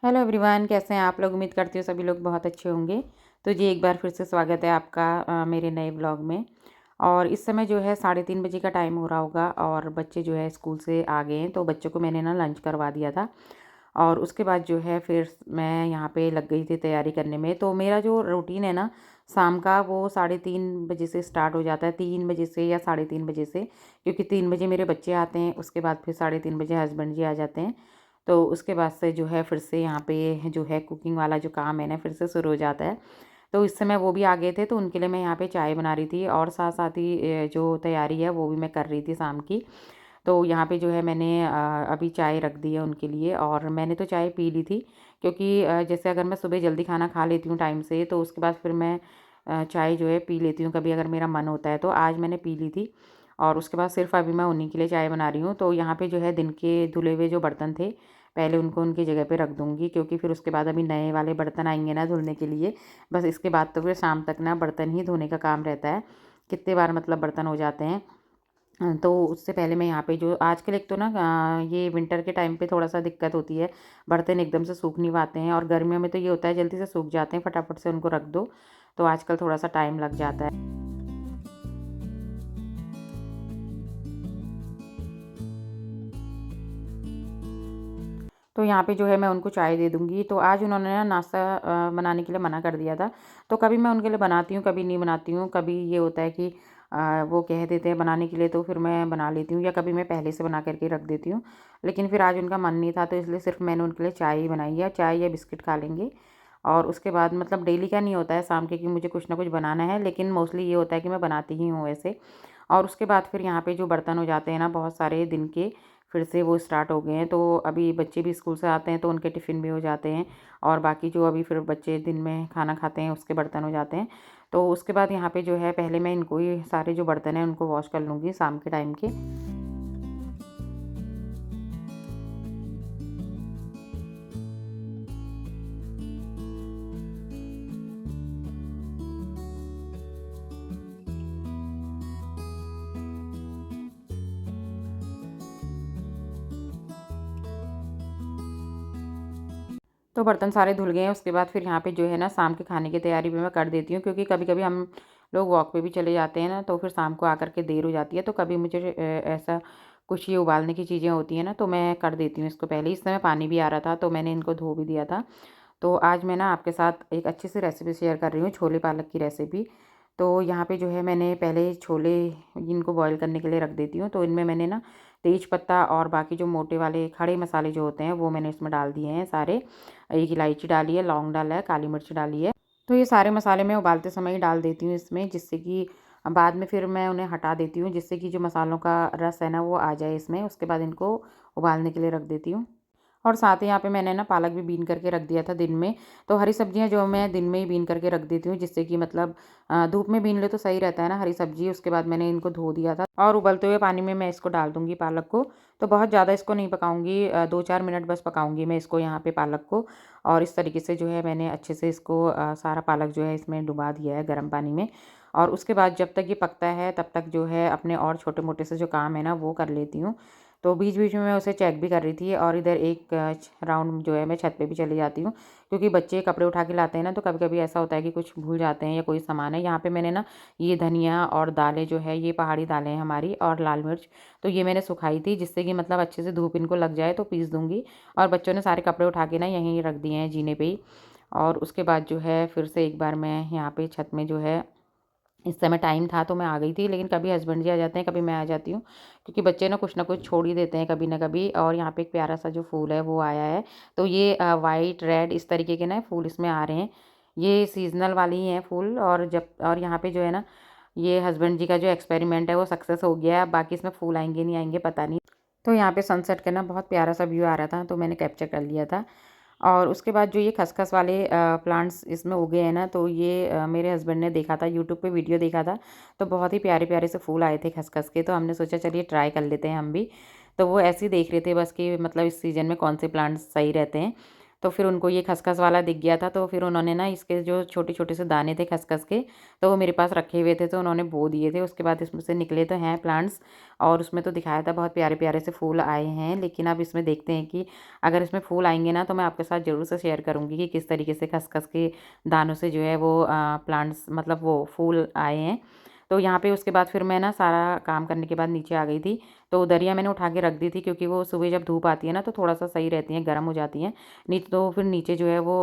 Hello everyone, कैसे हैं आप लोग। उम्मीद करती हूँ सभी लोग बहुत अच्छे होंगे। तो जी एक बार फिर से स्वागत है आपका मेरे नए ब्लॉग में। और इस समय जो है 3:30 बजे का टाइम हो रहा होगा और बच्चे जो है स्कूल से आ गए हैं। तो बच्चों को मैंने ना लंच करवा दिया था और उसके बाद जो है फिर मैं यहाँ पे लग गई थी तैयारी करने में। तो मेरा जो रूटीन है ना शाम का, वो 3:30 बजे से स्टार्ट हो जाता है, 3 बजे से या 3:30 बजे से, क्योंकि 3 बजे मेरे बच्चे आते हैं। उसके बाद फिर 3:30 बजे हस्बैंड जी आ जाते हैं। तो उसके बाद से जो है फिर से यहाँ पे जो है कुकिंग वाला जो काम है ना फिर से शुरू हो जाता है। तो इस समय वो भी आ गए थे, तो उनके लिए मैं यहाँ पे चाय बना रही थी और साथ साथ ही जो तैयारी है वो भी मैं कर रही थी शाम की। तो यहाँ पे जो है मैंने अभी चाय रख दी है उनके लिए और मैंने तो चाय पी ली थी, क्योंकि जैसे अगर मैं सुबह जल्दी खाना खा लेती हूँ टाइम से, तो उसके बाद फिर मैं चाय जो है पी लेती हूँ कभी अगर मेरा मन होता है। तो आज मैंने पी ली थी और उसके बाद सिर्फ अभी मैं उन्हीं के लिए चाय बना रही हूँ। तो यहाँ पे जो है दिन के धुले हुए जो बर्तन थे, पहले उनको उनकी जगह पे रख दूँगी, क्योंकि फिर उसके बाद अभी नए वाले बर्तन आएंगे ना धुलने के लिए। बस इसके बाद तो फिर शाम तक ना बर्तन ही धोने का काम रहता है। कितने बार मतलब बर्तन हो जाते हैं। तो उससे पहले मैं यहाँ पे जो आजकल एक तो ना ये विंटर के टाइम पे थोड़ा-सा दिक्कत होती है, बर्तन एकदम से सूख नहीं पाते हैं और गर्मियों में तो ये होता है जल्दी से सूख जाते हैं, फटाफट से उनको रख दो। तो आजकल थोड़ा-सा टाइम लग जाता है। तो यहाँ पे जो है मैं उनको चाय दे दूँगी। तो आज उन्होंने ना नाश्ता बनाने के लिए मना कर दिया था। तो कभी मैं उनके लिए बनाती हूँ, कभी नहीं बनाती हूँ। कभी ये होता है कि वो कह देते हैं बनाने के लिए, तो फिर मैं बना लेती हूँ, या कभी मैं पहले से बना कर के रख देती हूँ। लेकिन फिर आज उनका मन नहीं था, तो इसलिए सिर्फ़ मैंने उनके लिए चाय ही बनाई है। चाय या बिस्किट खा लेंगे। और उसके बाद मतलब डेली का नहीं होता है शाम के कि मुझे कुछ ना कुछ बनाना है, लेकिन मोस्टली ये होता है कि मैं बनाती ही हूँ वैसे। और उसके बाद फिर यहाँ पे जो बर्तन हो जाते हैं ना बहुत सारे दिन के, फिर से वो स्टार्ट हो गए हैं। तो अभी बच्चे भी स्कूल से आते हैं तो उनके टिफ़िन भी हो जाते हैं और बाकी जो अभी फिर बच्चे दिन में खाना खाते हैं उसके बर्तन हो जाते हैं। तो उसके बाद यहाँ पे जो है पहले मैं इनको ही सारे जो बर्तन हैं उनको वॉश कर लूँगी शाम के टाइम के। तो बर्तन सारे धुल गए हैं। उसके बाद फिर यहाँ पे जो है ना शाम के खाने की तैयारी भी मैं कर देती हूँ, क्योंकि कभी-कभी हम लोग वॉक पे भी चले जाते हैं ना, तो फिर शाम को आकर के देर हो जाती है। तो कभी मुझे ऐसा कुछ ये उबालने की चीज़ें होती हैं ना, तो मैं कर देती हूँ इसको पहले। इस समय पानी भी आ रहा था तो मैंने इनको धो भी दिया था। तो आज मैं ना आपके साथ एक अच्छी सी रेसिपी शेयर कर रही हूँ, छोले पालक की रेसिपी। तो यहाँ पे जो है मैंने पहले छोले इनको बॉईल करने के लिए रख देती हूँ। तो इनमें मैंने ना तेज पत्ता और बाकी जो मोटे वाले खड़े मसाले जो होते हैं वो मैंने इसमें डाल दिए हैं सारे। एक इलायची डाली है, लौंग डाला है, काली मिर्च डाली है। तो ये सारे मसाले मैं उबालते समय ही डाल देती हूँ इसमें, जिससे कि बाद में फिर मैं उन्हें हटा देती हूँ, जिससे कि जो मसालों का रस है ना वो आ जाए इसमें। उसके बाद इनको उबालने के लिए रख देती हूँ। और साथ ही यहाँ पे मैंने ना पालक भी बीन करके रख दिया था दिन में। तो हरी सब्जियाँ जो मैं दिन में ही बीन करके रख देती हूँ, जिससे कि मतलब धूप में बीन ले तो सही रहता है ना हरी सब्जी। उसके बाद मैंने इनको धो दिया था और उबलते हुए पानी में मैं इसको डाल दूँगी पालक को। तो बहुत ज़्यादा इसको नहीं पकाऊँगी, 2-4 मिनट बस पकाऊँगी मैं इसको यहाँ पे पालक को। और इस तरीके से जो है मैंने अच्छे से इसको सारा पालक जो है इसमें डुबा दिया है गर्म पानी में। और उसके बाद जब तक ये पकता है तब तक जो है अपने और छोटे-मोटे से जो काम है ना वो कर लेती हूँ। तो बीच-बीच में मैं उसे चेक भी कर रही थी और इधर एक राउंड जो है मैं छत पे भी चली जाती हूँ, क्योंकि बच्चे कपड़े उठा के लाते हैं ना, तो कभी-कभी ऐसा होता है कि कुछ भूल जाते हैं या कोई सामान है। यहाँ पे मैंने ना ये धनिया और दालें जो है ये पहाड़ी दालें हैं हमारी, और लाल मिर्च, तो ये मैंने सुखाई थी जिससे कि मतलब अच्छे से धूप इनको लग जाए तो पीस दूँगी। और बच्चों ने सारे कपड़े उठा के ना यहीं रख दिए हैं जीने पे ही। और उसके बाद जो है फिर से एक बार मैं यहाँ पे छत में जो है, इस समय टाइम था तो मैं आ गई थी, लेकिन कभी हस्बैंड जी आ जाते हैं, कभी मैं आ जाती हूँ, क्योंकि बच्चे ना कुछ छोड़ ही देते हैं कभी ना कभी। और यहाँ पे एक प्यारा सा जो फूल है वो आया है। तो ये वाइट रेड इस तरीके के ना फूल इसमें आ रहे हैं। ये सीजनल वाले ही हैं फूल। और जब और यहाँ पे जो है ना ये हस्बैंड जी का जो एक्सपेरिमेंट है वो सक्सेस हो गया है। अब बाकी इसमें फूल आएंगे नहीं आएंगे पता नहीं। तो यहाँ पे सनसेट का ना बहुत प्यारा सा व्यू आ रहा था, तो मैंने कैप्चर कर लिया था। और उसके बाद जो ये खसखस वाले प्लांट्स इसमें उगे हैं ना, तो ये मेरे हस्बैंड ने देखा था, यूट्यूब पे वीडियो देखा था। तो बहुत ही प्यारे प्यारे से फूल आए थे खसखस के, तो हमने सोचा चलिए ट्राई कर लेते हैं हम भी। तो वो ऐसे ही देख रहे थे बस कि मतलब इस सीज़न में कौन से प्लांट्स सही रहते हैं। तो फिर उनको ये खसखस वाला दिख गया था, तो फिर उन्होंने ना इसके जो छोटे-छोटे से दाने थे खसखस के, तो वो मेरे पास रखे हुए थे, तो उन्होंने बो दिए थे। उसके बाद इसमें से निकले तो हैं प्लांट्स, और उसमें तो दिखाया था बहुत प्यारे-प्यारे से फूल आए हैं। लेकिन अब इसमें देखते हैं कि अगर इसमें फूल आएँगे ना, तो मैं आपके साथ ज़रूर से शेयर करूँगी कि किस तरीके से खसखस के दानों से जो है वो प्लांट्स मतलब वो फूल आए हैं। तो यहाँ पे उसके बाद फिर मैं ना सारा काम करने के बाद नीचे आ गई थी। तो दरिया मैंने उठा के रख दी थी, क्योंकि वो सुबह जब धूप आती है ना, तो थोड़ा-सा सही रहती हैं, गर्म हो जाती हैं। तो फिर नीचे जो है वो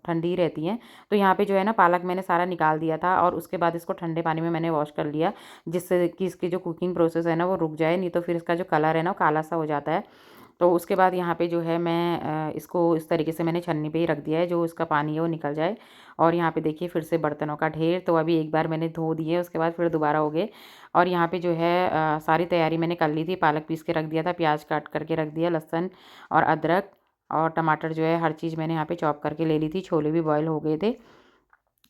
ठंडी रहती हैं। तो यहाँ पे जो है ना पालक मैंने सारा निकाल दिया था, और उसके बाद इसको ठंडे पानी में मैंने वॉश कर लिया, जिससे कि इसकी जो कुकिंग प्रोसेस है ना वो रुक जाए, नहीं तो फिर इसका जो कलर है ना वो काला-सा हो जाता है। तो उसके बाद यहाँ पे जो है मैं इसको इस तरीके से मैंने छन्नी पे ही रख दिया है, जो इसका पानी है वो निकल जाए। और यहाँ पे देखिए फिर से बर्तनों का ढेर, तो अभी एक बार मैंने धो दिए, उसके बाद फिर दोबारा हो गए। और यहाँ पे जो है सारी तैयारी मैंने कर ली थी, पालक पीस के रख दिया था, प्याज काट करके रख दिया, लहसुन और अदरक और टमाटर जो है हर चीज़ मैंने यहाँ पे चॉप करके ले ली थी, छोले भी बॉयल हो गए थे।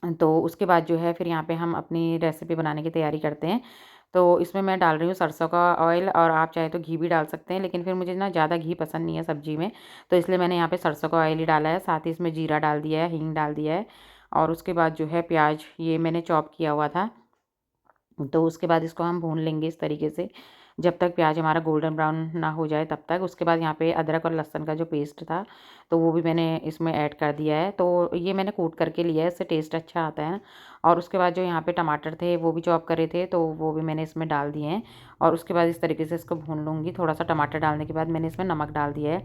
तो उसके बाद जो है फिर यहाँ पे हम अपनी रेसिपी बनाने की तैयारी करते हैं। तो इसमें मैं डाल रही हूँ सरसों का ऑयल, और आप चाहे तो घी भी डाल सकते हैं, लेकिन फिर मुझे ना ज़्यादा घी पसंद नहीं है सब्ज़ी में, तो इसलिए मैंने यहाँ पे सरसों का ऑयल ही डाला है। साथ ही इसमें जीरा डाल दिया है, हींग डाल दिया है, और उसके बाद जो है प्याज ये मैंने चॉप किया हुआ था। तो उसके बाद इसको हम भून लेंगे इस तरीके से, जब तक प्याज हमारा गोल्डन ब्राउन ना हो जाए तब तक। उसके बाद यहाँ पे अदरक और लहसुन का जो पेस्ट था, तो वो भी मैंने इसमें ऐड कर दिया है। तो ये मैंने कूट करके लिया है, इससे टेस्ट अच्छा आता है। और उसके बाद जो यहाँ पे टमाटर थे वो भी चॉप करे थे, तो वो भी मैंने इसमें डाल दिए हैं, और उसके बाद इस तरीके से इसको भून लूँगी। थोड़ा सा टमाटर डालने के बाद मैंने इसमें नमक डाल दिया है,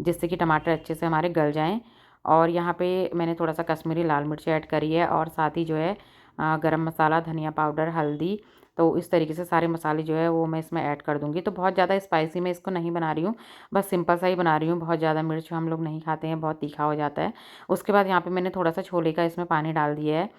जिससे कि टमाटर अच्छे से हमारे गल जाएँ। और यहाँ पे मैंने थोड़ा सा कश्मीरी लाल मिर्च ऐड करी है, और साथ ही जो है गरम मसाला, धनिया पाउडर, हल्दी, तो इस तरीके से सारे मसाले जो है वो मैं इसमें ऐड कर दूँगी। तो बहुत ज़्यादा स्पाइसी मैं इसको नहीं बना रही हूँ, बस सिंपल सा ही बना रही हूँ। बहुत ज़्यादा मिर्च हम लोग नहीं खाते हैं, बहुत तीखा हो जाता है। उसके बाद यहाँ पे मैंने थोड़ा-सा छोले का इसमें पानी डाल दिया है,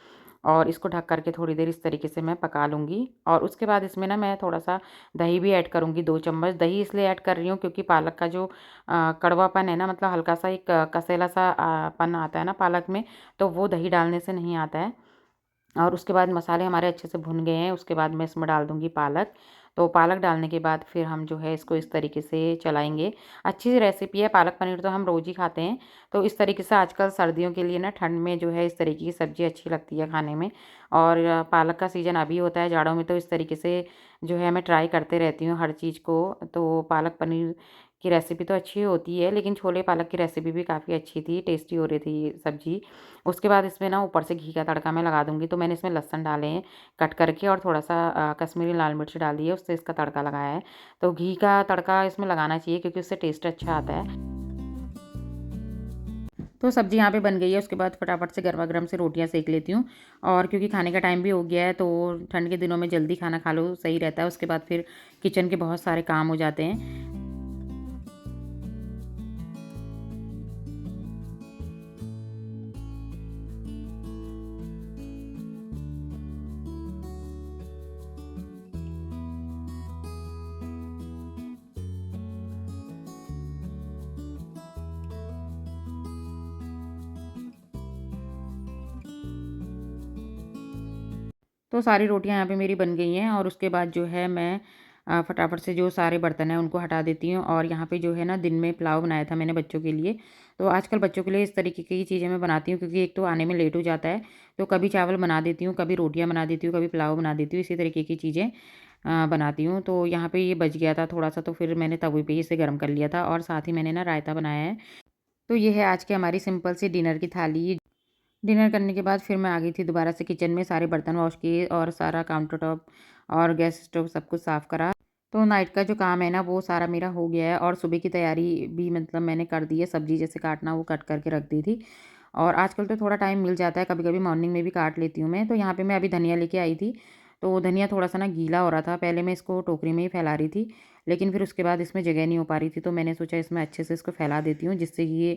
और इसको ढक कर के थोड़ी देर इस तरीके से मैं पका लूँगी। और उसके बाद इसमें ना मैं थोड़ा-सा दही भी ऐड करूँगी, 2 चम्मच। दही इसलिए ऐड कर रही हूँ क्योंकि पालक का जो कड़वापन है ना, मतलब हल्का-सा एक कसेला-सा पन आता है ना पालक में, तो वो दही डालने से नहीं आता है। और उसके बाद मसाले हमारे अच्छे से भुन गए हैं, उसके बाद मैं इसमें डाल दूँगी पालक। तो पालक डालने के बाद फिर हम जो है इसको इस तरीके से चलाएँगे। अच्छी सी रेसिपी है, पालक पनीर तो हम रोज़ ही खाते हैं। तो इस तरीके से आजकल सर्दियों के लिए ना ठंड में जो है इस तरीके की सब्ज़ी अच्छी लगती है खाने में। और पालक का सीज़न अभी होता है जाड़ों में, तो इस तरीके से जो है मैं ट्राई करते रहती हूँ हर चीज़ को। तो पालक पनीर की रेसिपी तो अच्छी होती है, लेकिन छोले पालक की रेसिपी भी काफ़ी अच्छी थी, टेस्टी हो रही थी सब्ज़ी। उसके बाद इसमें ना ऊपर से घी का तड़का मैं लगा दूँगी, तो मैंने इसमें लहसुन डाले हैं कट करके, और थोड़ा-सा कश्मीरी लाल मिर्च डाल दी है, उससे इसका तड़का लगाया है। तो घी का तड़का इसमें लगाना चाहिए, क्योंकि उससे टेस्ट अच्छा आता है। तो सब्ज़ी यहाँ पे बन गई है, उसके बाद फटाफट से गरमा-गरम से रोटियाँ सेंक लेती हूँ, और क्योंकि खाने का टाइम भी हो गया है, तो ठंड के दिनों में जल्दी खाना खा लो, सही रहता है। उसके बाद फिर किचन के बहुत सारे काम हो जाते हैं। तो सारी रोटियाँ यहाँ पे मेरी बन गई हैं, और उसके बाद जो है मैं फटाफट से जो सारे बर्तन हैं उनको हटा देती हूँ। और यहाँ पे जो है ना दिन में पुलाव बनाया था मैंने बच्चों के लिए। तो आजकल बच्चों के लिए इस तरीके की चीज़ें मैं बनाती हूँ, क्योंकि एक तो आने में लेट हो जाता है। तो कभी चावल बना देती हूँ, कभी रोटियाँ बना देती हूँ, कभी पुलाव बना देती हूँ, इसी तरीके की चीज़ें बनाती हूँ। तो यहाँ पे ये बच गया था थोड़ा-सा, तो फिर मैंने तवे पे ही इसे गर्म कर लिया था, और साथ ही मैंने ना रायता बनाया है। तो ये है आज की हमारी सिंपल सी डिनर की थाली। डिनर करने के बाद फिर मैं आ गई थी दोबारा से किचन में, सारे बर्तन वॉश किए, और सारा काउंटर टॉप और गैस स्टोव सब कुछ साफ़ करा। तो नाइट का जो काम है ना वो सारा मेरा हो गया है, और सुबह की तैयारी भी मतलब मैंने कर दी है। सब्ज़ी जैसे काटना वो कट करके रख दी थी, और आजकल तो थोड़ा टाइम मिल जाता है, कभी-कभी मॉर्निंग में भी काट लेती हूँ मैं। तो यहाँ पे मैं अभी धनिया लेके आई थी, तो धनिया थोड़ा-सा ना गीला हो रहा था, पहले मैं इसको टोकरी में ही फैला रही थी, लेकिन फिर उसके बाद इसमें जगह नहीं हो पा रही थी, तो मैंने सोचा इसमें अच्छे से इसको फैला देती हूँ, जिससे कि ये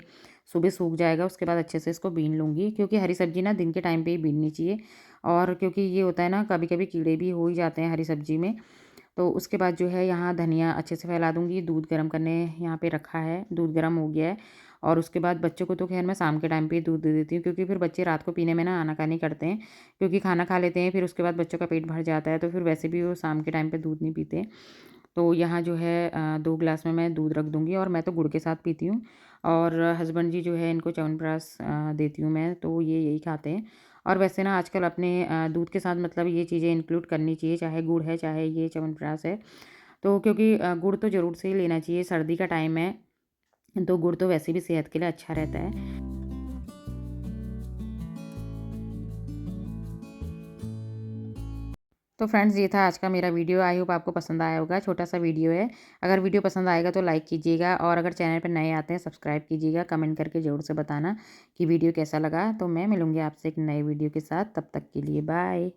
सुबह सूख जाएगा। उसके बाद अच्छे से इसको बीन लूँगी, क्योंकि हरी सब्ज़ी ना दिन के टाइम पे ही बीननी चाहिए, और क्योंकि ये होता है ना कभी-कभी कीड़े भी हो ही जाते हैं हरी सब्ज़ी में। तो उसके बाद जो है यहाँ धनिया अच्छे से फैला दूँगी। दूध गर्म करने यहाँ पे रखा है, दूध गर्म हो गया है, और उसके बाद बच्चों को तो ख़ैर मैं शाम के टाइम पे ही दूध दे देती हूँ, क्योंकि फिर बच्चे रात को पीने में ना आनाकानी करते हैं, क्योंकि खाना खा लेते हैं, फिर उसके बाद बच्चों का पेट भर जाता है, तो फिर वैसे भी वो शाम के टाइम पे दूध नहीं पीते। तो यहाँ जो है 2 गिलास में मैं दूध रख दूँगी, और मैं तो गुड़ के साथ पीती हूँ। और हस्बैंड जी जो है इनको च्यवनप्राश देती हूँ मैं, तो ये यही खाते हैं। और वैसे ना आजकल अपने दूध के साथ मतलब ये चीज़ें इंक्लूड करनी चाहिए, चाहे गुड़ है, चाहे ये च्यवनप्राश है। तो क्योंकि गुड़ तो ज़रूर से ही लेना चाहिए, सर्दी का टाइम है, तो गुड़ तो वैसे भी सेहत के लिए अच्छा रहता है। तो फ्रेंड्स ये था आज का मेरा वीडियो, आई होप आपको पसंद आया होगा, छोटा-सा वीडियो है। अगर वीडियो पसंद आएगा तो लाइक कीजिएगा और अगर चैनल पर नए आते हैं सब्सक्राइब कीजिएगा, कमेंट करके ज़रूर से बताना कि वीडियो कैसा लगा। तो मैं मिलूँगी आपसे एक नए वीडियो के साथ, तब तक के लिए बाय।